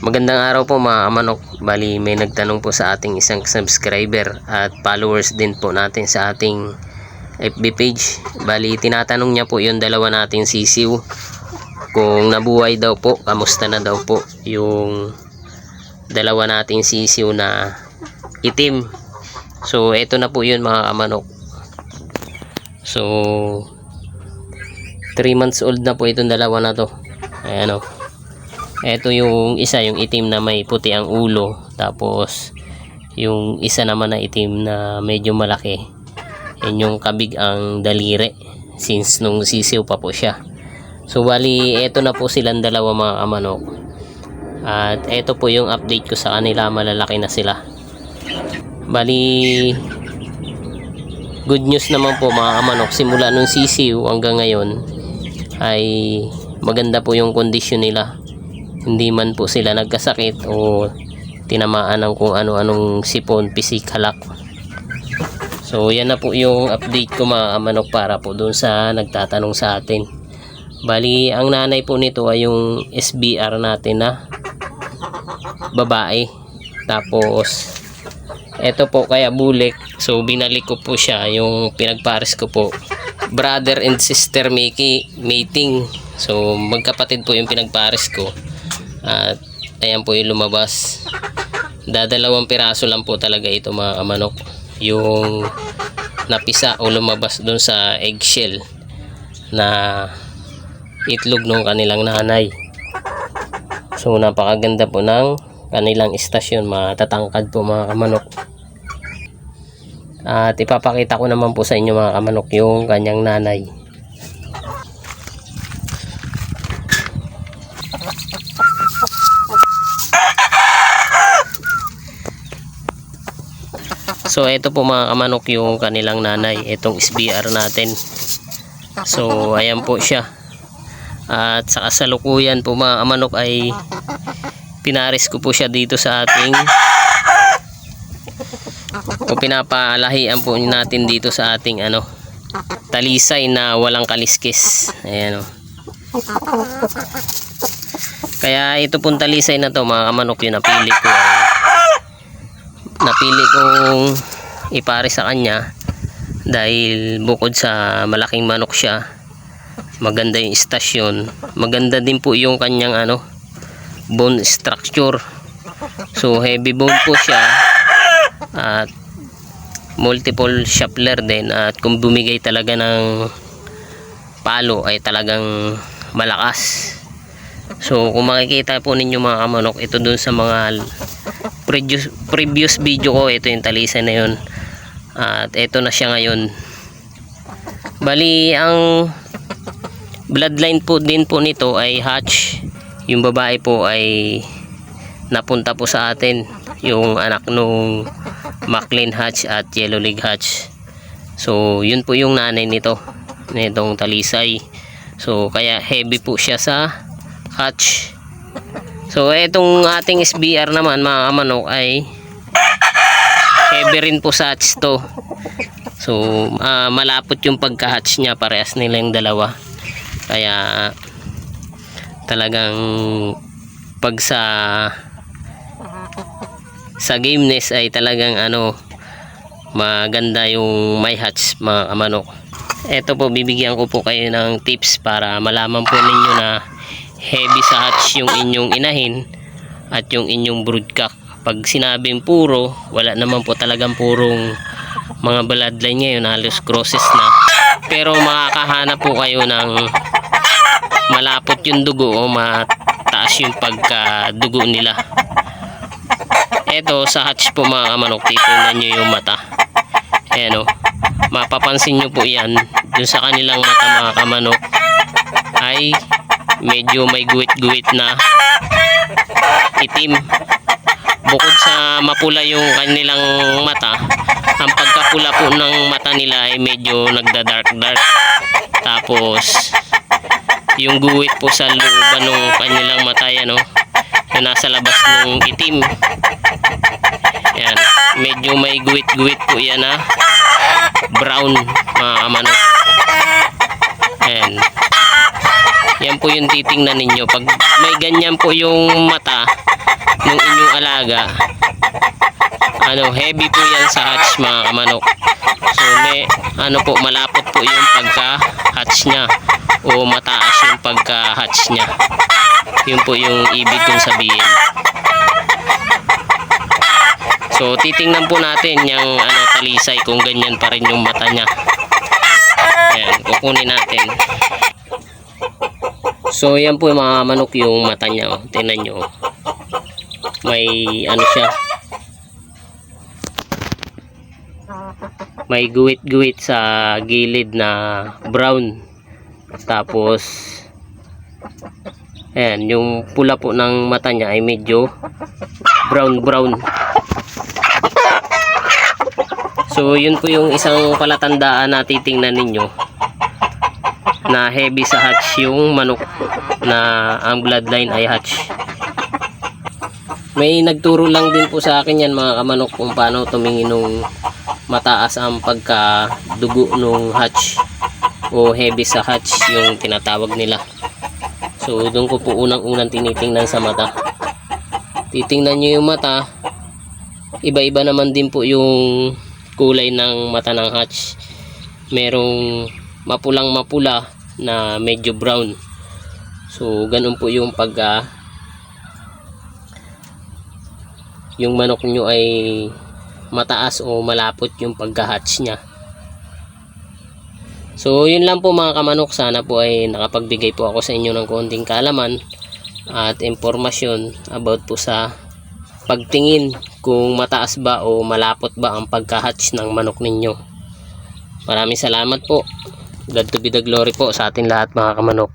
Magandang araw po mga kamanok. Bali may nagtanong po sa ating isang subscriber at followers din po natin sa ating FB page. Bali tinatanong niya po yung dalawa nating sisiw kung nabuhay daw po, kamusta na daw po yung dalawa nating sisiw na itim. So eto na po yun mga kamanok. So 3 months old na po itong dalawa na to. Ayan o. Ito yung isa, yung itim na may puti ang ulo, tapos yung isa naman na itim na medyo malaki, yun yung kabig ang daliri since nung sisiw pa po siya. So bali eto na po silang dalawa mga kamanok, at eto po yung update ko sa kanila. Malalaki na sila. Bali good news naman po mga kamanok, simula nung sisiw hanggang ngayon ay maganda po yung kondisyon nila. Hindi man po sila nagkasakit o tinamaan ng kung ano-anong sipon, pisik, halak. So yan na po yung update ko mga kamanok para po doon sa nagtatanong sa atin. Bali ang nanay po nito ay yung SBR natin na babae. Tapos eto po kaya bulik. So binalik ko po siya, yung pinagpares ko po, brother and sister mating. So magkapatid po yung pinagpares ko. At ayan po yung lumabas. Dadalawang piraso lang po talaga ito mga kamanok, yung napisa o lumabas dun sa eggshell na itlog ng kanilang nanay. So napakaganda po ng kanilang istasyon, matatangkad po mga kamanok. At ipapakita ko naman po sa inyo mga kamanok yung kanyang nanay. So ito po mga kamanok yung kanilang nanay, itong SBR natin. So ayan po siya. At sa kasalukuyan po mga kamanok ay pinaris ko po siya dito sa ating, o pinapalahian po natin dito sa ating talisay na walang kaliskis. Ayan o. Kaya ito pong talisay na to mga kamanok, yung napili kong ipare sa kanya dahil bukod sa malaking manok siya, maganda yung istasyon, maganda din po yung kanyang bone structure. So heavy bone po siya at multiple shuffler din, at kung bumigay talaga ng palo ay talagang malakas. So kung makikita po ninyo mga kamanok, ito dun sa mga previous video ko, ito yung talisay na yun, at ito na siya ngayon. Bali ang bloodline po din po nito ay hatch. Yung babae po ay napunta po sa atin, yung anak nung Maclean hatch at Yellow Leg hatch. So yun po yung nanay nitong talisay. So kaya heavy po siya sa hatch. So etong ating SBR naman mga kamanok ay heavy rin po sa hatch to. So malapot yung pagka-hatch niya, parehas nila yung dalawa. Kaya talagang pag sa gameness ay talagang maganda yung may hatch mga kamanok. Ito po, bibigyan ko po kayo ng tips para malaman po ninyo na heavy sa hatch yung inyong inahin at yung inyong broodcock. Pag sinabing puro, wala naman po talagang purong mga bloodline ngayon, halos crosses na. Pero makakahanap po kayo ng malapot yung dugo o mataas yung pagkadugo nila. Eto sa hatch po mga kamanok, titingnan nyo yung mata. Ayan o, mapapansin nyo po yan, dun sa kanilang mata mga kamanok ay medyo may guwit-guwit na itim. Bukod sa mapula yung kanilang mata, ang pagkapula po ng mata nila ay medyo nagda-dark-dark. Tapos yung guwit po sa looban ng kanilang mata, yan yung nasa labas ng itim, yan, medyo may guwit-guwit po yan na brown mga kamanok. Yan po yung titingnan ninyo. Pag may ganyan po yung mata, ng inyong alaga, heavy po yan sa hatch mga kamanok. So may po, malapot po yung pagka-hatch niya o mataas yung pagka-hatch niya. Yun po yung ibig kong sabihin. So titingnan po natin yung talisay kung ganyan pa rin yung mata niya. Ayan, kukunin natin. So yan po mga manok yung mata niya. Oh. Tingnan nyo. May siya. May guwit-guwit sa gilid na brown. Tapos ayan, yung pula po ng mata niya ay medyo brown. So yun po yung isang palatandaan na titingnan ninyo na heavy sa hatch yung manok na ang bloodline ay hatch. May nagturo lang din po sa akin yan mga kamanok kung paano tumingin nung mataas ang pagkadugo nung hatch o heavy sa hatch yung tinatawag nila. So doon ko po unang tinitingnan sa mata. Titingnan nyo yung mata, iba-iba naman din po yung kulay ng mata ng hatch. Merong mapulang mapula na medyo brown. So ganun po yung yung manok nyo ay mataas o malapot yung pagka-hatch nya. So yun lang po mga kamanok, sana po ay nakapagbigay po ako sa inyo ng konting kaalaman at impormasyon about po sa pagtingin kung mataas ba o malapot ba ang pagka-hatch ng manok ninyo. Maraming salamat po. God to be the glory po sa atin lahat mga kamanok.